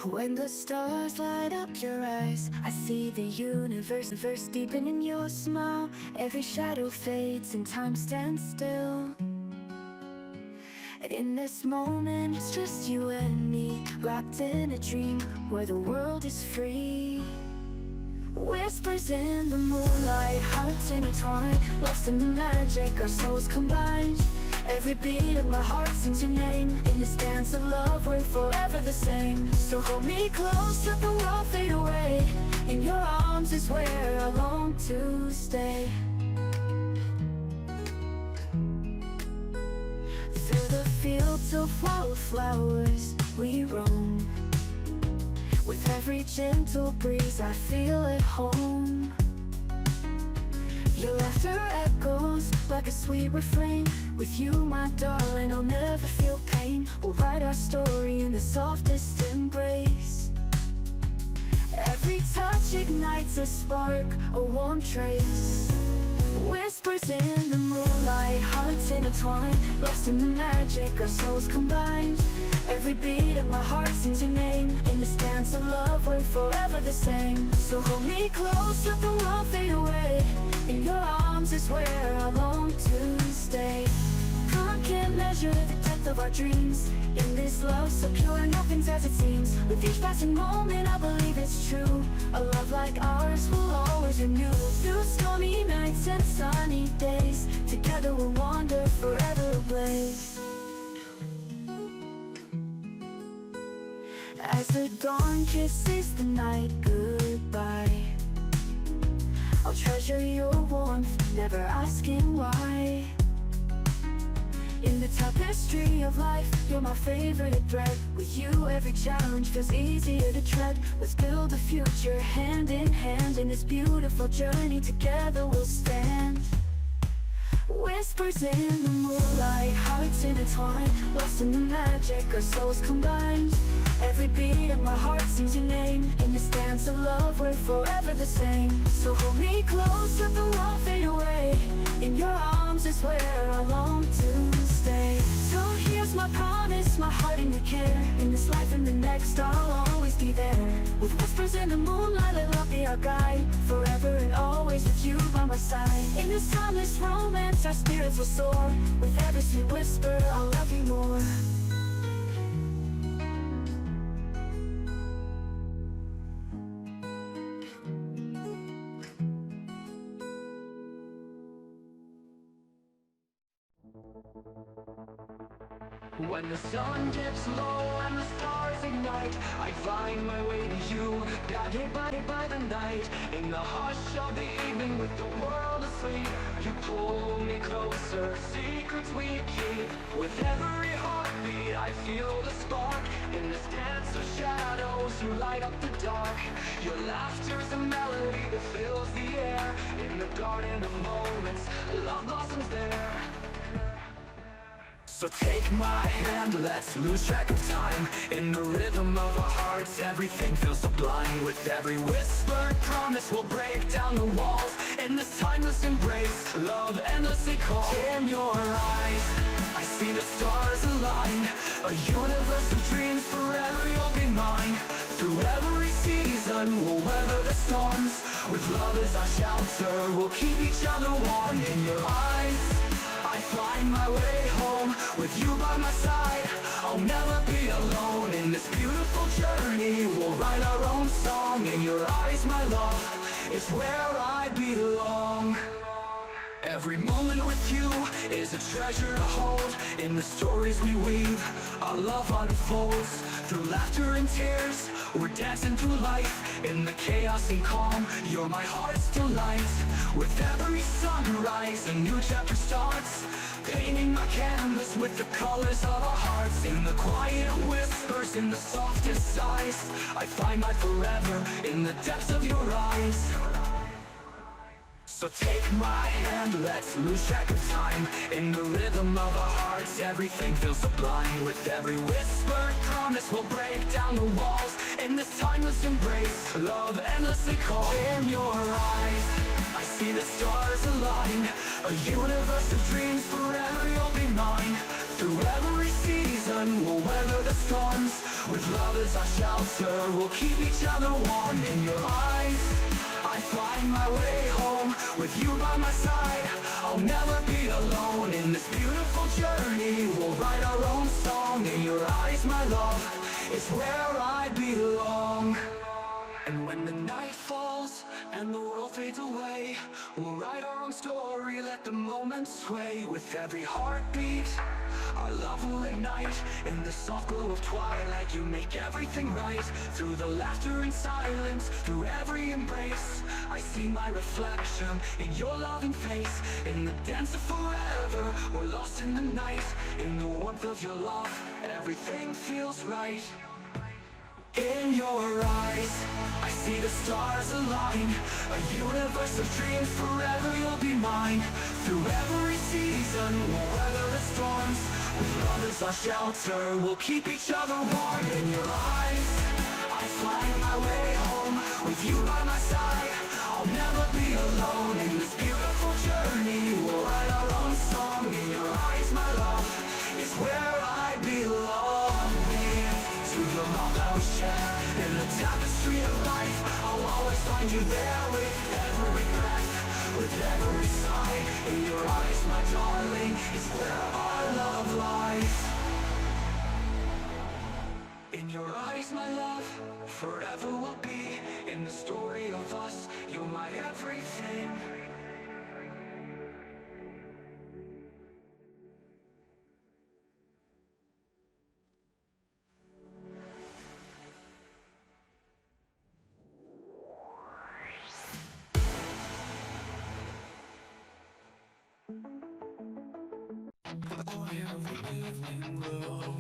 When the stars light up your eyes, I see the universe deepen in your smile. Every shadow fades and time stands still. In this moment, it's just you and me, wrapped in a dream where the world is free. Whispers in the moonlight, hearts intertwined, lost in the magic, our souls combined. Every beat of my heart sings your name. In this dance of love, we're forever the same. So hold me close, let the world fade away. In your arms is where I long to stay. Through the fields of wildflowers we roam. With every gentle breeze I feel at home. Your laughter echoes like a sweet refrain. With you, my darling, I'll never feel pain. We'll write our story in the softest embrace. Every touch ignites a spark, a warm trace. Whispers in the moonlight, hearts intertwined, lost in the magic, our souls combined. Every beat of my heart sings your name. In this dance of love, we're forever the same. So hold me close, let the world fade away. In your arms is where I long to stay. Time can't measure the depth of our dreams. In this love so pure, nothing's as it seems. With each passing moment, I believe it's true. A love like ours will always renew. Through stormy nights and sunny days, together we'll wander forever ablaze. As the dawn kisses the night goodbye, I'll treasure your warmth, never asking why. In the tapestry of life, you're my favorite thread. With you, every challenge feels easier to tread. Let's build a future hand in hand. In this beautiful journey, together we'll stand. Whispers in the moonlight, hearts intertwined, lost in the magic, our souls combined. Every beat of my heart sings your name. In this dance of love, we're forever the same. So hold me close, let the world fade away. In your arms is where I long to stay. So here's my promise, my heart and your care. In this life and the next, I'll always be there. With whispers in the moonlight, let love be our guide. Forever and always with you by my side. In this timeless romance, our spirits will soar. With every sweet whisper, I'll love you more. When the sun dips low and the stars ignite, I find my way to you, guided by the night. In the hush of the evening with the world asleep, you pull me closer, secrets we keep. With every heartbeat I feel the spark. In this dance of shadows you light up the dark. Your laughter's a melody that fills the air. In the garden of moments, love blossoms there. So take my hand, let's lose track of time. In the rhythm of our hearts, everything feels sublime. With every whispered promise, we'll break down the walls. In this timeless embrace, love endlessly calls. In your eyes, I see the stars align. A universe of dreams, forever you'll be mine. Through every season, we'll weather the storms. With love as our shelter, we'll keep each other warm. In your eyes, I find my way home. With you by my side, I'll never be alone. In this beautiful journey, we'll write our own song. In your eyes, my love, is where I belong. Every moment with you is a treasure to hold. In the stories we weave, our love unfolds. Through laughter and tears, we're dancing through life. In the chaos and calm, you're my heart's delight. With every sunrise, a new chapter starts. Painting my canvas with the colors of our hearts. In the quiet whispers, in the softest sighs, I find my forever in the depths of your eyes. So take my hand, let's lose track of time. In the rhythm of our hearts, everything feels sublime. With every whispered promise, we'll break down the walls. In this timeless embrace, love endlessly calls. In your eyes, I see the stars align. A universe of dreams, forever you'll be mine. Through every season, we'll weather the storms. With love as our shelter, we'll keep each other warm. In your eyes, I find my way home. With you by my side, I'll never be alone. In this beautiful journey, we'll write our own song. In your eyes, my love, is where I belong. And when the night falls and the world fades away, we'll write our own story, let the moments sway. With every heartbeat, our love will ignite. In the soft glow of twilight, you make everything right. Through the laughter and silence, through every embrace, I see my reflection in your loving face. In the dance of forever, we're lost in the night. In the warmth of your love, everything feels right. In your eyes, I see the stars align. A universe of dreams, forever you'll be mine. Through every season, we'll weather the storms. With love as our shelter, we'll keep each other warm. In your eyes, I find my way home. With you by my side, I'll never be alone. In this beautiful journey, we'll write our own song. In your eyes, my love, is where I belong. To the love that we share in the tapestry of life, I'll always find you there. With every breath, with every sigh, in your eyes, my darling, is where our love lies. In your eyes, my love, forever will be. In the story of us, you're my everything. Oh yeah, we living low.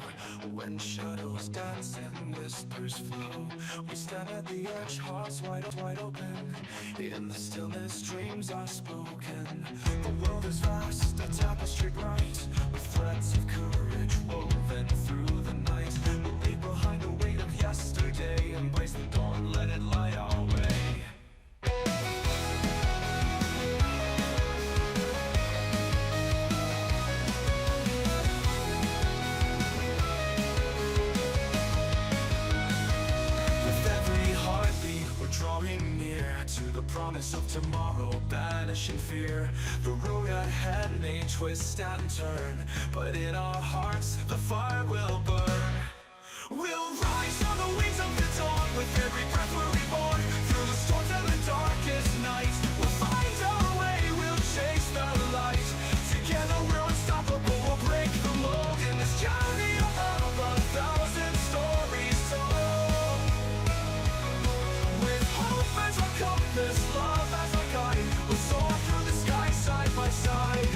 When shadows dance and whispers flow, we stand at the edge, hearts wide open. In the stillness, dreams are spoken. The world is vast, a tapestry bright, with threads of courage woven through the night. We'll leave behind the weight of yesterday, embrace the dawn, let it light our way. Drawing near to the promise of tomorrow, banishing fear. The road ahead may twist and turn, but in our hearts the fire will burn. We'll rise on the wings of the dawn. With every breath we're reborn. Through the storms and the darkest night, we'll find our way, we'll chase the light. Together we're unstoppable, we'll break the mold. In this journey of 1,000 stories told. With hope as our compass, love as our guide, we'll soar through the sky side by side.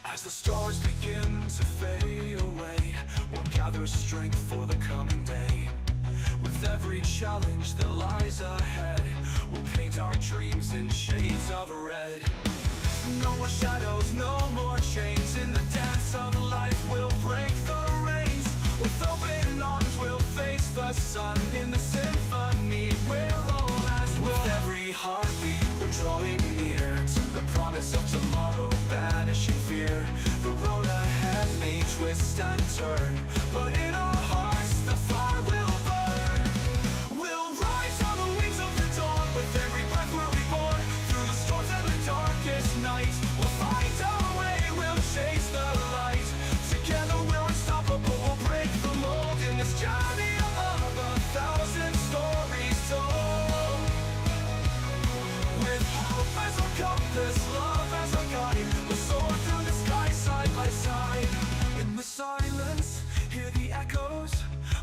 As the stars begin to fade away, we'll gather strength for the coming day. With every challenge that lies ahead, we'll paint our dreams in shades of red. No more shadows, no more chains. In the dance of life, we'll break the reins. With open arms, we'll face the sun. In the symphony, we're all as one. With every heartbeat, we're drawing near to the promise of tomorrow, banishing fear. The road ahead may twist and turn, but in our hearts, the fire will burn. We'll rise on the wings of the dawn. With every breath we're reborn. Through the storms and the darkest night, we'll find our way, we'll chase the light. Together we're unstoppable, we'll break the mold. In this journey of 1,000 stories told. With hope as our compass, love as our guide, we'll soar through the sky side by side. In the silence, hear the echoes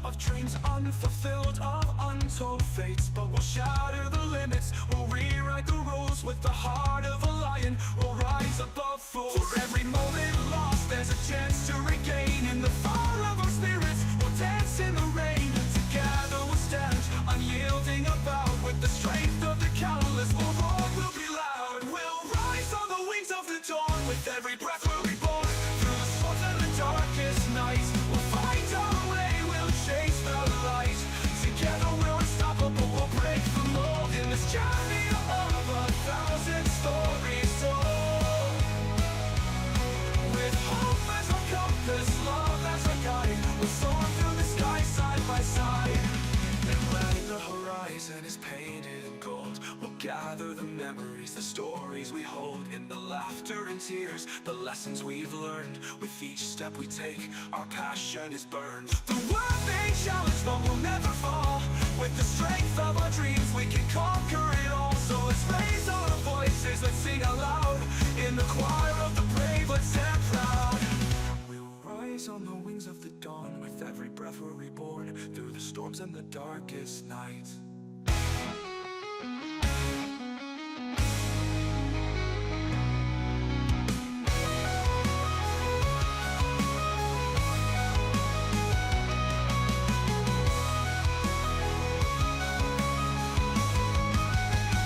of dreams unfulfilled, of untold fates. But we'll shatter the limits, we'll rewrite the rules. With the heart of a lion, we'll rise above fools. For every moment lost, there's a chance to regain. In the fire of our spirits, we'll dance in the rain. Together we'll stand, unyielding about. With the strength of the countless, we'll roar, we'll be loud. We'll rise on the wings of the dawn. With every breath we're reborn. Through the storms and the darkest nights, we'll find our way, we'll chase the light. Together we're unstoppable, we'll break the mold. In this journey of 1,000 stories. gather the memories, the stories we hold, in the laughter and tears, the lessons we've learned. With each step we take, our passion is burned. The world may challenge, but we'll never fall. With the strength of our dreams, we can conquer it all. So let's raise our voices, let's sing out loud. In the choir of the brave, let's stand proud. We'll rise on the wings of the dawn. With every breath we're reborn, through the storms and the darkest night.